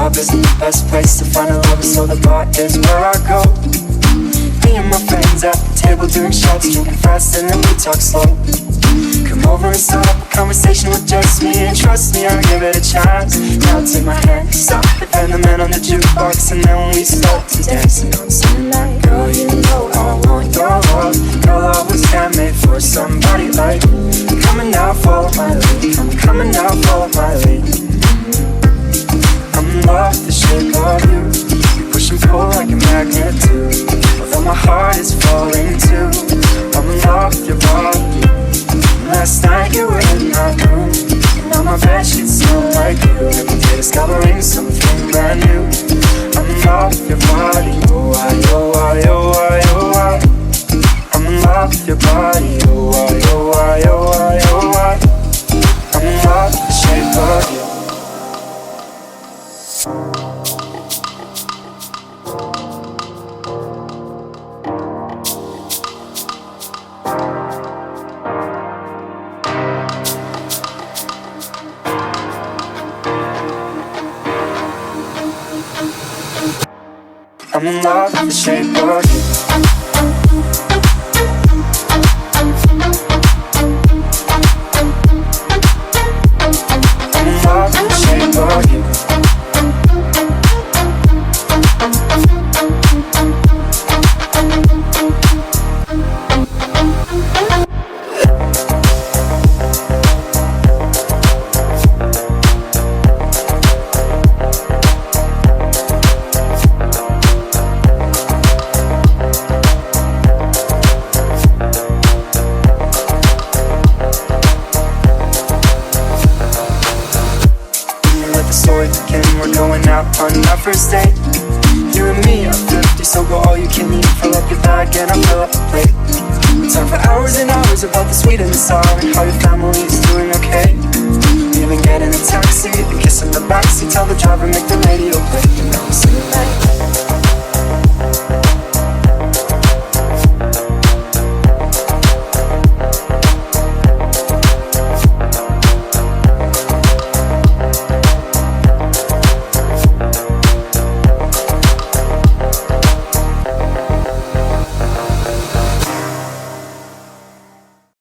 job isn't the best place to find a lover, so the bar is where I go. Me and my friends at the table doing shots, drinking fast and then we talk slow. Come over and start up a conversation with just me, and trust me, I'll give it a chance. Now take my hand, stop it, and the man on the jukebox, and then we start to dance. And I'm singing like, girl, you know I want your love. Girl, I was handmade for somebody like you. Coming now, follow my lead. Coming now, follow my lead. I'm in love with the shape of you. You push and pull like a magnet too. Although my heart is falling too, I'm in love with your body. Last night you were in my room, and now my bed sheets smell like you. Every day discovering something brand new. I'm in love with your body. Oh I, oh I, oh I, oh I. I'm in love with your body. Oh I, oh I, oh I, oh I. I'm in love with the shape of you. I'm in love with the shape of you. I'm in love with the shape of you. On our first date, you and me are 50, so go all you can eat. Fill up your bag and I'll fill up the plate. We talk for hours and hours about the sweet and the sour, and how your family is doing okay. We even get in a taxi and kiss in the backseat, tell the driver make the radio play. And now I'm singing